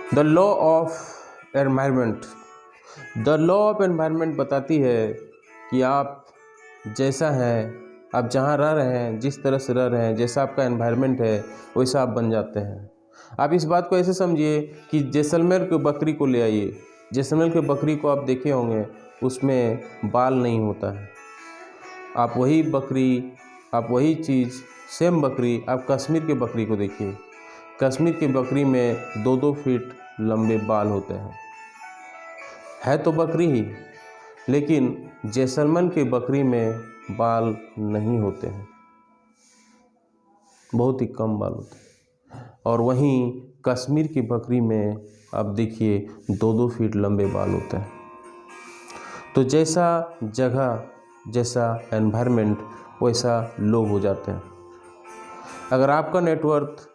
The law of environment. The law of environment बताती है कि आप जैसा हैं, आप जहाँ रह रहे हैं, जिस तरह से रह रहे हैं, जैसा आपका एनवायरनमेंट है वैसा आप बन जाते हैं। आप इस बात को ऐसे समझिए कि जैसलमेर के बकरी को ले आइए। जैसलमेर के बकरी को आप देखे होंगे, उसमें बाल नहीं होता है। आप वही बकरी, आप वही चीज़, सेम बकरी आप कश्मीर के बकरी को देखिए। कश्मीर की बकरी में 2-2 फीट लंबे बाल होते हैं। है तो बकरी ही, लेकिन जैसलमेर की बकरी में बाल नहीं होते हैं, बहुत ही कम बाल होते हैं। और वहीं कश्मीर की बकरी में आप देखिए 2-2 फीट लंबे बाल होते हैं। तो जैसा जगह, जैसा एनवायरनमेंट, वैसा लोग हो जाते हैं। अगर आपका नेटवर्थ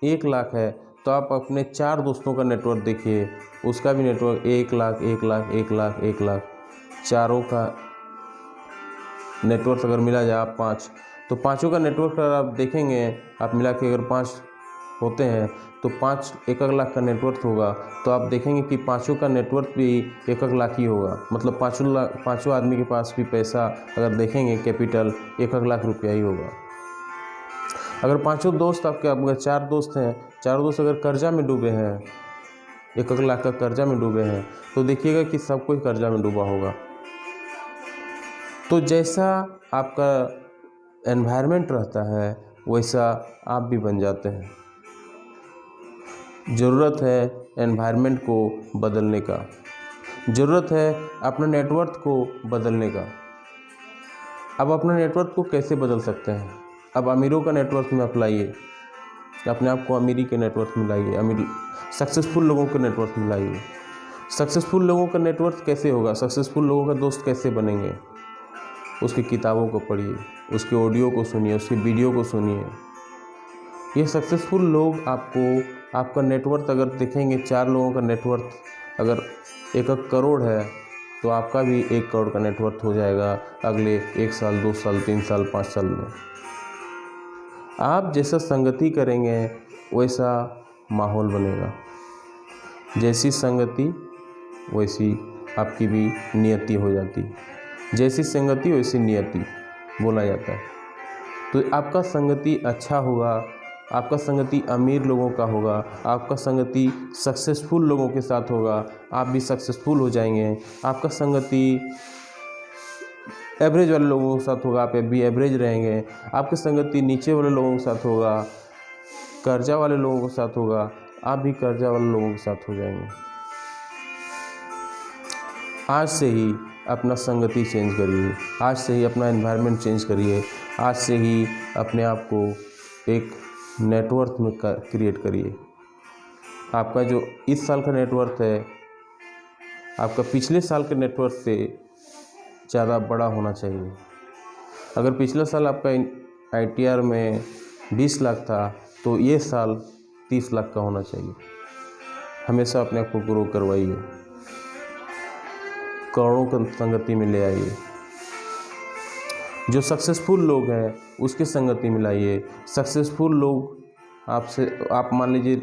1 लाख है तो आप अपने 4 दोस्तों का नेटवर्क देखिए, उसका भी नेटवर्क 1 लाख, 1 लाख, 1 लाख, 1 लाख। चारों का नेटवर्क अगर मिला जाए आप 5, तो पाँचों का नेटवर्क अगर आप देखेंगे, आप मिला के अगर 5 होते हैं तो 5 1-1 लाख का नेटवर्क होगा। तो आप देखेंगे कि पाँचों का नेटवर्क भी 1-1 लाख ही होगा। मतलब पाँचों आदमी के पास भी पैसा अगर देखेंगे, कैपिटल 1-1 लाख रुपया ही होगा। अगर पाँचों दोस्त आपके, अगर 4 दोस्त हैं, चारों दोस्त अगर कर्जा में डूबे हैं, 1-1 लाख का कर्जा में डूबे हैं, तो देखिएगा कि सब कोई कर्जा में डूबा होगा। तो जैसा आपका एनवायरनमेंट रहता है वैसा आप भी बन जाते हैं। ज़रूरत है एनवायरनमेंट को बदलने का, ज़रूरत है अपने नेटवर्क को बदलने का। अब अपने नेटवर्क को कैसे बदल सकते हैं? अब अमीरों का नेटवर्क में अपनाइए, अपने आप को अमीरी के नेटवर्क में लाइए, अमीर सक्सेसफुल लोगों के नेटवर्क में लाइए। सक्सेसफुल लोगों का नेटवर्क कैसे होगा? सक्सेसफुल लोगों का दोस्त कैसे बनेंगे? उसकी किताबों को पढ़िए, उसके ऑडियो को सुनिए, उसकी वीडियो को सुनिए। ये सक्सेसफुल लोग आपको, आपका नेटवर्क अगर देखेंगे, 4 लोगों का नेटवर्क अगर 1-1 करोड़ है तो आपका भी 1 करोड़ का नेटवर्क हो जाएगा अगले 1 साल, 2 साल, 3 साल, 5 साल में। आप जैसा संगति करेंगे वैसा माहौल बनेगा। जैसी संगति वैसी आपकी भी नियति हो जाती है। जैसी संगति वैसी नियति बोला जाता है। तो आपका संगति अच्छा होगा, आपका संगति अमीर लोगों का होगा, आपका संगति सक्सेसफुल लोगों के साथ होगा, आप भी सक्सेसफुल हो जाएंगे। आपका संगति एवरेज वाले लोगों के साथ होगा, आप भी एवरेज रहेंगे। आपकी संगति नीचे वाले लोगों के साथ होगा, कर्जा वाले लोगों के साथ होगा, आप भी कर्जा वाले लोगों के साथ हो जाएंगे। आज से ही अपना संगति चेंज करिए, आज से ही अपना एनवायरनमेंट चेंज करिए, आज से ही अपने आप को एक नेटवर्क में क्रिएट करिए। आपका जो इस साल का नेटवर्क है, आपका पिछले साल के नेटवर्क से ज़्यादा बड़ा होना चाहिए। अगर पिछले साल आपका ITR में 20 लाख था तो ये साल 30 लाख का होना चाहिए। हमेशा अपने आप को ग्रो करवाइए, करोड़ों की संगति में ले आइए। जो सक्सेसफुल लोग हैं उसकी संगति में लाइए। सक्सेसफुल लोग आपसे, आप मान लीजिए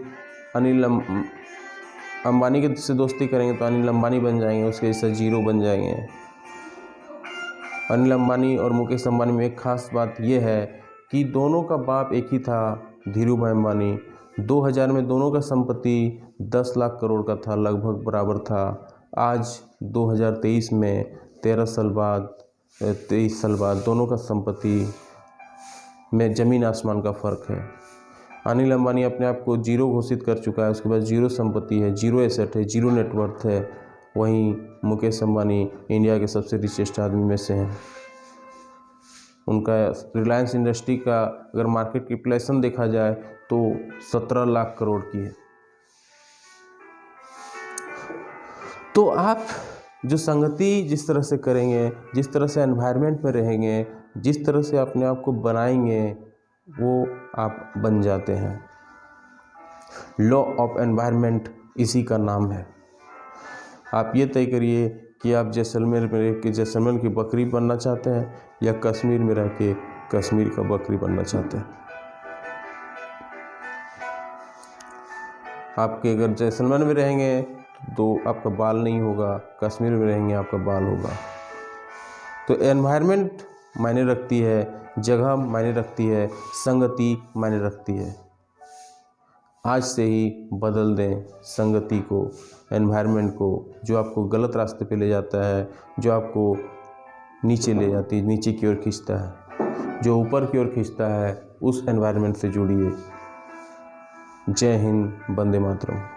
अनिल अंबानी के से दोस्ती करेंगे तो अनिल अंबानी बन जाएंगे, उसके जैसा जीरो बन जाएंगे। अनिल अंबानी और मुकेश अंबानी में एक खास बात यह है कि दोनों का बाप एक ही था, धीरूभाई अंबानी। 2000 में दोनों का संपत्ति 10 लाख करोड़ का था, लगभग बराबर था। आज 2023 में 23 साल बाद दोनों का संपत्ति में ज़मीन आसमान का फ़र्क है। अनिल अंबानी अपने आप को जीरो घोषित कर चुका है, उसके पास जीरो संपत्ति है, जीरो एसेट है, जीरो नेटवर्थ है। वहीं मुकेश अंबानी इंडिया के सबसे रिचेस्ट आदमी में से हैं। उनका रिलायंस इंडस्ट्री का अगर मार्केट कैपिटलाइजेशन देखा जाए तो 17 लाख करोड़ की है। तो आप जो संगति जिस तरह से करेंगे, जिस तरह से एनवायरनमेंट में रहेंगे, जिस तरह से अपने आप को बनाएंगे, वो आप बन जाते हैं। लॉ ऑफ एनवायरनमेंट इसी का नाम है। आप ये तय करिए कि आप जैसलमेर में रह के जैसलमेर की बकरी बनना चाहते हैं या कश्मीर में रह के कश्मीर का बकरी बनना चाहते हैं। आपके अगर जैसलमेर में रहेंगे तो आपका बाल नहीं होगा, कश्मीर में रहेंगे आपका बाल होगा। तो एनवायरनमेंट मायने रखती है, जगह मायने रखती है, संगति मायने रखती है। आज से ही बदल दें संगति को, एनवायरनमेंट को, जो आपको गलत रास्ते पे ले जाता है, जो आपको नीचे ले जाती है, नीचे की ओर खींचता है, जो ऊपर की ओर खींचता है, उस एनवायरनमेंट से जुड़िए। जय हिंद, वंदे मातरम।